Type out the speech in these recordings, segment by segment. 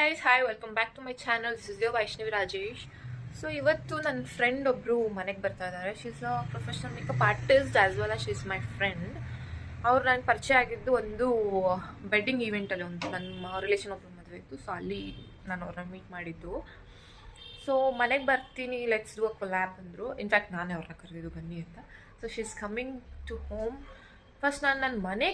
guys, hi, welcome back to my channel. This is your Vaishnavi Rajesh. So ಇವತ್ತು ನನ್ನ friend ಒಬ್ರು ಮನೆಗೆ ಬರ್ತಾ ಇದ್ದಾರೆ. She is a professional makeup artist as well as she is my friend. ಅವ್ರು ನಾನು ಪರಿಚಯ ಆಗಿದ್ದು ಒಂದು ವೆಡ್ಡಿಂಗ್ ಈವೆಂಟಲ್ಲಿ, ಒಂದು ನನ್ನ ರಿಲೇಷನ್ ಒಬ್ರು ಮದುವೆ ಇತ್ತು. ಸೊ ಅಲ್ಲಿ ನಾನು ಅವ್ರನ್ನ ಮೀಟ್ ಮಾಡಿದ್ದು. ಸೊ ಮನೆಗೆ ಬರ್ತೀನಿ, ಲೆಟ್ಸ್ ಡೂ ಅ ಕೊಲ್ಯಾಬ್ ಅಂದರು. ಇನ್ಫ್ಯಾಕ್ಟ್ ನಾನೇ ಅವ್ರನ್ನ ಕರೆದಿದ್ದು ಬನ್ನಿ ಅಂತ. So she is coming to home. First ನಾನು ನನ್ನ ಮನೆ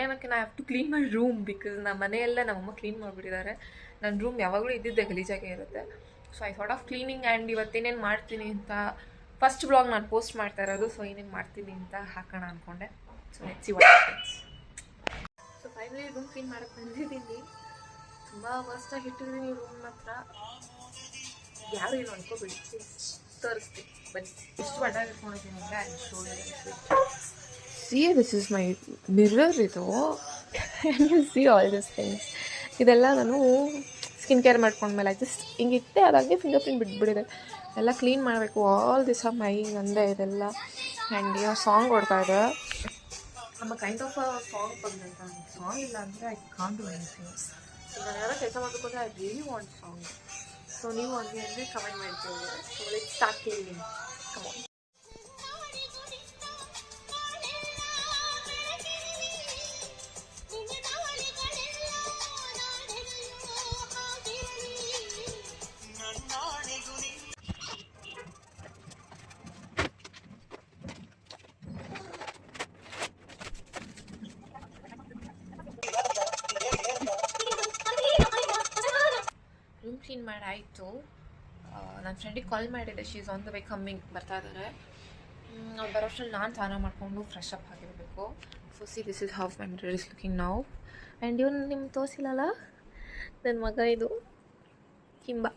ಅನ್ನೋಕ್ಕೆ ನಾ have to clean my room, because ನಮ್ಮ ಮನೆಯೆಲ್ಲ ನಮ್ಮಮ್ಮ ಕ್ಲೀನ್ ಮಾಡಿಬಿಟ್ಟಿದ್ದಾರೆ. ನನ್ನ ರೂಮ್ ಯಾವಾಗಲೂ ಇದ್ದಿದ್ದೆ ಗಲೀಜಾಗೆ ಇರುತ್ತೆ. So I thought of cleaning and ಇವತ್ತೇನೇನು ಮಾಡ್ತೀನಿ ಅಂತ ಫಸ್ಟ್ ಬ್ಲಾಗ್ ನಾನು ಪೋಸ್ಟ್ ಮಾಡ್ತಾ ಇರೋದು. ಸೊ ಏನೇನು ಮಾಡ್ತೀನಿ ಅಂತ ಹಾಕೋಣ ಅಂದ್ಕೊಂಡೆ. So let's see what happens. So finally room clean ಮಾಡೋಕ್ಕೆ ಬಂದಿದ್ದೀನಿ. ತುಂಬ ವರ್ಸ್ಟಾಗಿ ಇಟ್ಟಿದ್ದೀನಿ ರೂಮ್ ಮಾತ್ರ. ಯಾರು ಏನು ಅನ್ಕೋಬೇಡಿ, ತೋರಿಸ್ತೀನಿ ಬನ್ನಿ. ಇಷ್ಟು ಬಣ್ಣ ಇಟ್ಕೊಂಡಿದ್ದೀನಿ ಅಂದರೆ ಅಲ್ಲಿ See, this is my mirror ಇದು. Can you see all these things? ಇದೆಲ್ಲ ನಾನು ಸ್ಕಿನ್ ಕೇರ್ ಮಾಡ್ಕೊಂಡ್ಮೇಲೆ ಜಸ್ಟ್ ಹಿಂಗಿತ್ತೆ, ಅದಾಗೆ ಫಿಂಗರ್ ಪ್ರಿಂಟ್ ಬಿಟ್ಬಿಟ್ಟಿದೆ. ಎಲ್ಲ ಕ್ಲೀನ್ ಮಾಡಬೇಕು. ಆಲ್ ದಿಸ್ ಆರ್ ಮೈ ಅಂದೆ ಇದೆಲ್ಲ. ಆ್ಯಂಡ್ ಏನೋ ಸಾಂಗ್ ಓಡ್ತಾ ಇದೆ. ನಮ್ಮ ಕೈಂಡ್ ಆಫ್ ಅ ಸಾಂಗ್ ಬಂದಂತ ಸಾಂಗ್ ಇಲ್ಲ ಅಂದರೆ I can't do anything. So ನಾನು ಯಾರೋ ಕೆಲಸ ಮಾಡಬೇಕು I really want song. So ನೀವು ಹಂಗೆ ಅಂದರೆ ಕಮೆಂಟ್ ಮಾಡ್ತೀವಿ. So let's start cleaning. Come on. Room clean ಮಾಡಾಯಿತು. ನನ್ನ ಫ್ರೆಂಡಿಗೆ ಕಾಲ್ ಮಾಡಿದ್ದೆ. She is on the way coming, ಬರ್ತಾ ಇದ್ದಾರೆ. ಅವ್ರು ಬರೋಷ್ಟರಲ್ಲಿ ನಾನು ಸ್ನಾನ ಮಾಡಿಕೊಂಡು ಫ್ರೆಶ್ ಅಪ್ ಆಗಿರಬೇಕು. So see, this is how my mirror is looking now. And ಇವನು ನಿಮ್ಗೆ ತೋರಿಸಿಲ್ಲಲ್ಲ, ನನ್ನ ಮಗ ಇದು Simba.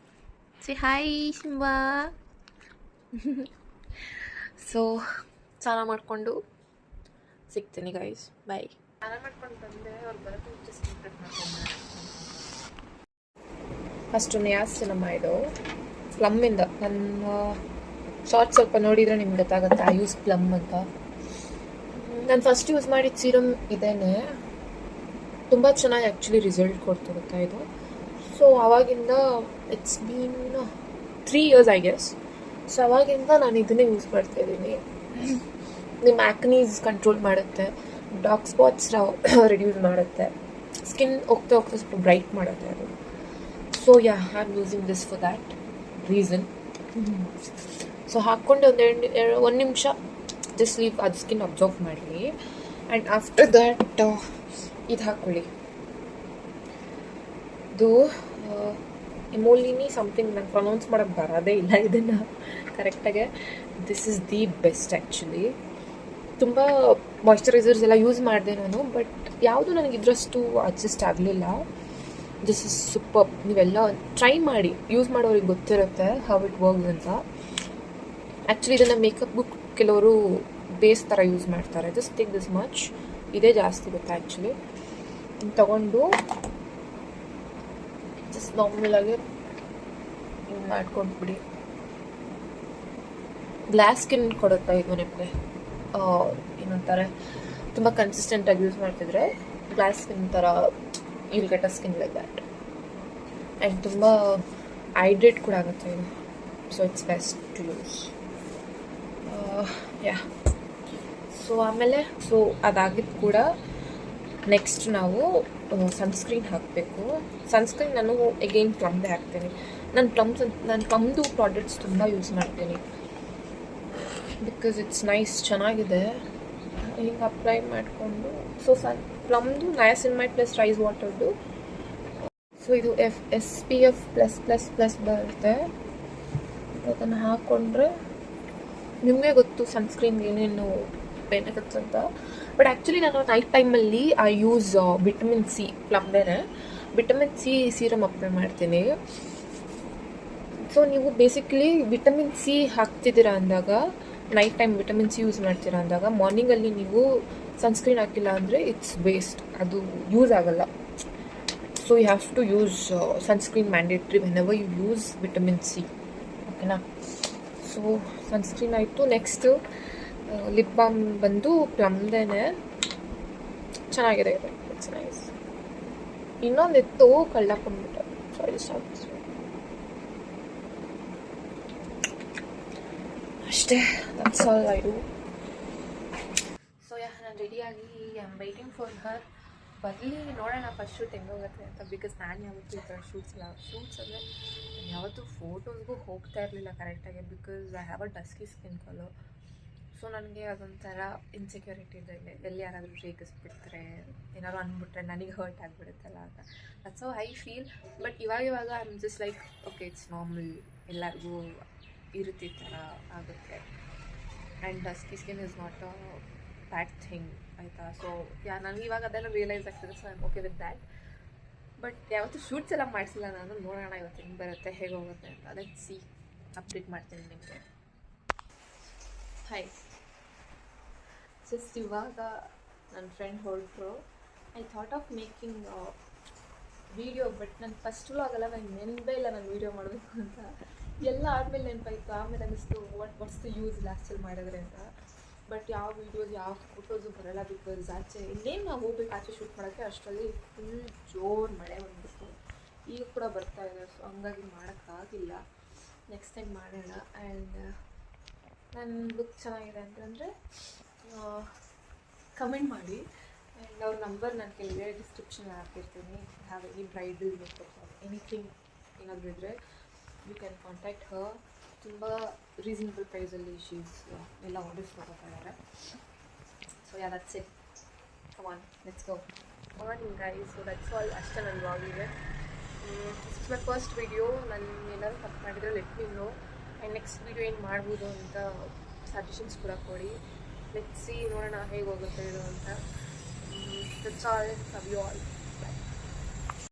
C hi Simba. So ಸ್ನಾನ ಮಾಡಿಕೊಂಡು ಸಿಗ್ತೀನಿ ಗೈಸ್, ಬಾಯ್. ಸ್ನಾನ ಮಾಡ್ಕೊಂಡು ಬಂದೆ. ಅವ್ರು ಬರೋಕ್ಕೆ ಮುಂಚೆ ಸೀಕ್ರೆಟ್ ಮಾಡ್ಕೊಂಡು ಫಸ್ಟು ನಿಯಾಸಿನಮ್ಮ ಇದು ಪ್ಲಮ್ಮಿಂದ. ನನ್ನ ಶಾರ್ಟ್ ಸ್ವಲ್ಪ ನೋಡಿದರೆ ನಿಮ್ಗೆ ಗೊತ್ತಾಗುತ್ತೆ ಐ ಯೂಸ್ ಪ್ಲಮ್ ಅಂತ. ನಾನು ಫಸ್ಟ್ ಯೂಸ್ ಮಾಡಿದ ಸೀರಮ್ ಇದೇನೆ. ತುಂಬ ಚೆನ್ನಾಗಿ ಆ್ಯಕ್ಚುಲಿ ರಿಸಲ್ಟ್ ಕೊಡ್ತು ಗೊತ್ತಾ ಇದು. ಸೊ ಅವಾಗಿಂದ it's been 3 years I guess. So ಅವಾಗಿಂದ ನಾನು ಇದನ್ನೇ ಯೂಸ್ ಮಾಡ್ತಾಯಿದ್ದೀನಿ. ನಿಮ್ಮ ಆ್ಯಕ್ನೀಸ್ ಕಂಟ್ರೋಲ್ ಮಾಡುತ್ತೆ, ಡಾರ್ಕ್ ಸ್ಪಾಟ್ಸ್ ರಿಡ್ಯೂಸ್ ಮಾಡುತ್ತೆ, ಸ್ಕಿನ್ ಹೋಗ್ತಾ ಹೋಗ್ತಾ ಸ್ವಲ್ಪ ಬ್ರೈಟ್ ಮಾಡುತ್ತೆ ಅದು. So yeah, I am using this for that reason. So ಹಾಕ್ಕೊಂಡು ಒಂದು ನಿಮಿಷ ಜಸ್ಟ್ ಲೀವ್, ಅದು ಸ್ಕಿನ್ ಅಬ್ಸರ್ವ್ ಮಾಡಲಿ. ಆ್ಯಂಡ್ ಆಫ್ಟರ್ ದ್ಯಾಟ್ ಇದು ಹಾಕ್ಕೊಳ್ಳಿ. ಇದು ಎಮೋಲಿನಿ ಸಮಥಿಂಗ್, ನಂಗೆ ಪ್ರೊನೌನ್ಸ್ ಮಾಡೋಕ್ಕೆ ಬರೋದೇ ಇಲ್ಲ ಇದನ್ನು ಕರೆಕ್ಟಾಗೆ. This is the best actually. ತುಂಬ ಮಾಯ್ಶ್ಚರೈಸರ್ಸ್ ಎಲ್ಲ ಯೂಸ್ ಮಾಡಿದೆ ನಾನು, ಬಟ್ ಯಾವುದು ನನಗೆ ಇದರಷ್ಟು ಅಡ್ಜಸ್ಟ್ ಆಗಲಿಲ್ಲ. This is super. ನೀವೆಲ್ಲ ಟ್ರೈ ಮಾಡಿ, ಯೂಸ್ ಮಾಡೋರಿಗೆ ಗೊತ್ತಿರುತ್ತೆ ಹೌ ಇಟ್ ವರ್ಕ್ಸ್ ಅಂತ. ಆ್ಯಕ್ಚುಲಿ ಇದನ್ನು ಮೇಕಪ್ಗೂ ಕೆಲವರು ಬೇಸ್ ಥರ ಯೂಸ್ ಮಾಡ್ತಾರೆ. ಜಸ್ಟ್ ಟೇಕ್ ದಿಸ್ ಮಚ್, ಇದೇ ಜಾಸ್ತಿ ಗೊತ್ತಾ ಆ್ಯಕ್ಚುಲಿ. ತಗೊಂಡು ಜಸ್ಟ್ ನಾರ್ಮಲಾಗಿ ಹಿಂಗೆ ಮಾಡ್ಕೊಂಡ್ಬಿಡಿ. ಗ್ಲಾಸ್ ಸ್ಕಿನ್ ಕೊಡುತ್ತಾ ಇದು ನಿಮಗೆ. ಏನಂತಾರೆ, ತುಂಬ ಕನ್ಸಿಸ್ಟೆಂಟಾಗಿ ಯೂಸ್ ಮಾಡ್ತಿದ್ರೆ ಗ್ಲಾಸ್ ಸ್ಕಿನ್ ಥರ you'll get a skin like that. And ತುಂಬ ಹೈಡ್ರೇಟ್ ಕೂಡ ಆಗುತ್ತೆ ಇದು. So it's best to use. Yeah. So ಆಮೇಲೆ ಅದಾಗಿದ್ದು ಕೂಡ ನೆಕ್ಸ್ಟ್ ನಾವು ಸನ್ಸ್ಕ್ರೀನ್ ಹಾಕಬೇಕು. ಸನ್ಸ್ಕ್ರೀನ್ ನಾನು ಎಗೈನ್ ಪ್ಲಮ್ದೇ ಹಾಕ್ತೀನಿ. ನಾನು ಪ್ಲಮ್ದು ಪ್ರಾಡಕ್ಟ್ಸ್ ತುಂಬ ಯೂಸ್ ಮಾಡ್ತೀನಿ ಬಿಕಾಸ್ ಇಟ್ಸ್ ನೈಸ್, ಚೆನ್ನಾಗಿದೆ. ಹಿಂಗೆ ಅಪ್ಲೈ ಮಾಡಿಕೊಂಡು ಸೊ ಪ್ಲಮ್ದು ನಯಾಸಿನಮೈಡ್ ಪ್ಲಸ್ ರೈಸ್ ವಾಟರ್ದು. ಸೊ ಇದು SPF+++ ಬರುತ್ತೆ. ಅದನ್ನು ಹಾಕ್ಕೊಂಡ್ರೆ ನಿಮಗೆ ಗೊತ್ತು ಸನ್ಸ್ಕ್ರೀನ್ ಏನೇನು ಬೆನಿಫಿಟ್ಸ್ ಅಂತ. ಬಟ್ ಆ್ಯಕ್ಚುಲಿ ನಾನು ನೈಟ್ ಟೈಮಲ್ಲಿ ಐ ಯೂಸ್ ವಿಟಮಿನ್ C, ಪ್ಲಮ್ದೇನೆ ವಿಟಮಿನ್ C ಸೀರಮ್ ಅಪ್ಲೈ ಮಾಡ್ತೀನಿ. ಸೊ ನೀವು ಬೇಸಿಕಲಿ ವಿಟಮಿನ್ C ಹಾಕ್ತಿದ್ದೀರಾ ಅಂದಾಗ, night time vitamin C use ಮಾಡ್ತೀರಾ ಅಂದಾಗ, ಮಾರ್ನಿಂಗಲ್ಲಿ ನೀವು ಸನ್ಸ್ಕ್ರೀನ್ ಹಾಕಿಲ್ಲ ಅಂದರೆ ಇಟ್ಸ್ ವೇಸ್ಟ್, ಅದು ಯೂಸ್ ಆಗಲ್ಲ. So you have to use sunscreen mandatory whenever you use vitamin C, ಓಕೆನಾ. ಸೊ ಸನ್ಸ್ಕ್ರೀನ್ ಆಯಿತು. ನೆಕ್ಸ್ಟು ಲಿಪ್ ಬಾಮ್ ಬಂದು ಪ್ಲಮ್ದೇನೆ, ಚೆನ್ನಾಗಿದೆ ಇದು, ಇಟ್ಸ್ ನೈಸ್. ಇನ್ನೊಂದಿತ್ತು ಕಳ್ಳಾಕೊಂಡ್ಬಿಟ್ಟೆ. ಸೊ ಅಷ್ಟೇ, that's all I do. So ನಾನು ರೆಡಿಯಾಗಿ I am waiting for her. ಬರಲಿ, ನೋಡೋಣ ಫಸ್ಟ್ ಶೂಟ್ ಹೆಂಗೋಗುತ್ತೆ ಅಂತ. ಬಿಕಾಸ್ ನಾನು ಯಾವತ್ತೂ ಈ ಥರ ಶೂಟ್ಸ್ ಅಂದರೆ ನಾನು ಯಾವತ್ತೂ ಫೋಟೋಸ್ಗೂ ಹೋಗ್ತಾ ಇರಲಿಲ್ಲ ಕರೆಕ್ಟಾಗಿ. Because I have a dusky skin colour. So ನನಗೆ ಅದೊಂಥರ ಇನ್ಸೆಕ್ಯೂರಿಟಿ ಇದೆ, ಎಲ್ಲಿ ಯಾರಾದರೂ ರೇಗಿಸ್ಬಿಡ್ತಾರೆ, ಏನಾದ್ರು ಅಂದ್ಬಿಟ್ರೆ ನನಗೆ ಹರ್ಟ್ ಆಗಿಬಿಡುತ್ತಲ್ಲ ಅಂತ. That's how I feel. But ಇವಾಗ I am just like okay, it's normal, ಎಲ್ಲರಿಗೂ ಇರುತ್ತೆ, ಈ ಥರ ಆಗುತ್ತೆ. And dusky skin is not a bad thing, ಆಯಿತಾ. ಸೊ ನನಗೆ ಇವಾಗ ಅದೆಲ್ಲ ರಿಯಲೈಸ್ ಆಗ್ತದೆ. So I am okay with that. But ಯಾವತ್ತೂ ಶೂಟ್ಸ್ ಎಲ್ಲ ಮಾಡಿಸಿಲ್ಲ ನಾನು. ನೋಡೋಣ ಇವತ್ತು ಹೆಂಗೆ ಬರುತ್ತೆ, ಹೇಗೆ ಹೋಗುತ್ತೆ ಅಂತ. ಲೆಟ್ಸ್ ಸಿ, ಅಪ್ಡೇಟ್ ಮಾಡ್ತೀನಿ ನಿಮಗೆ. ಹಾಯ್, ಜಸ್ಟ್ ಇವಾಗ ನನ್ನ ಫ್ರೆಂಡ್ ಹೊರಟರು. I thought of making video, but ನನ್ನ ಫಸ್ಟ್ ವ್ಲಾಗಲ್ಲ, ನನಗೆ ನೆನಪೇ ಇಲ್ಲ ನಾನು ವೀಡಿಯೋ ಮಾಡಬೇಕು ಅಂತ. ಎಲ್ಲ ಆದಮೇಲೆ ನೆನಪಾಯಿತು. ಆಮೇಲೆ ಅನ್ನಿಸ್ತು ವಾಟ್ಸ್ ದ ಯೂಸ್ ಲಾಸ್ಟಲ್ಲಿ ಮಾಡಿದ್ರೆ ಅಂತ. ಬಟ್ ಯಾವ ವೀಡಿಯೋಸ್, ಯಾವ ಫೋಟೋಸು ಬರೋಲ್ಲ. ಬಿಕಾಸ್ ಆಚೆ ಇನ್ನೇನು ನಾವು ಹೋಗ್ಬೇಕು ಆಚೆ ಶೂಟ್ ಮಾಡೋಕ್ಕೆ, ಅಷ್ಟರಲ್ಲಿ ಫುಲ್ ಜೋರು ಮಳೆ ಬಂದುಬಿಟ್ಟು ಈಗ ಕೂಡ ಬರ್ತಾ ಇದೆ. ಸೊ ಹಂಗಾಗಿ ಮಾಡೋಕ್ಕಾಗಿಲ್ಲ. ನೆಕ್ಸ್ಟ್ ಟೈಮ್ ಮಾಡೋಣ. ಆ್ಯಂಡ್ ನನ್ನ ಲುಕ್ ಚೆನ್ನಾಗಿದೆ ಅಂತಂದರೆ ಕಮೆಂಟ್ ಮಾಡಿ. ಆ್ಯಂಡ್ ಅವ್ರ ನಂಬರ್ ನಾನು ಕೆಳಗೆ ಡಿಸ್ಕ್ರಿಪ್ಷನ್ ಹಾಕಿರ್ತೀನಿ. Have any bridal makeup anything ಏನಾದರೂ ಇದ್ದರೆ ಯು ಕ್ಯಾನ್ ಕಾಂಟ್ಯಾಕ್ಟ್ ಹರ್. ತುಂಬ ರೀಸನಬಲ್ ಪ್ರೈಸಲ್ಲಿ ಶೀಸ್ ಎಲ್ಲ ಆರ್ಡರ್ಸ್ ತೊಗೋತಿದ್ದಾರೆ. So yeah, that's it. Come on, let's go. Morning guys. So that's all. ಅಷ್ಟೇ ನನ್ನ ವ್ಲಾಗಿದೆ. It's my first video. ನಾನು ಏನಾದರೂ ತಪ್ಪು ಮಾಡಿದರೆ let me know. And next video ಏನು ಮಾಡ್ಬೋದು ಅಂತ ಸಜೆಷನ್ಸ್ ಕೂಡ ಕೊಡಿ. ಲೆಟ್ಸ್ ಸಿ, ನೋಡೋಣ ಹೇಗೆ ಹೋಗುತ್ತೆ ಇದು ಅಂತ. That's all. Love you all.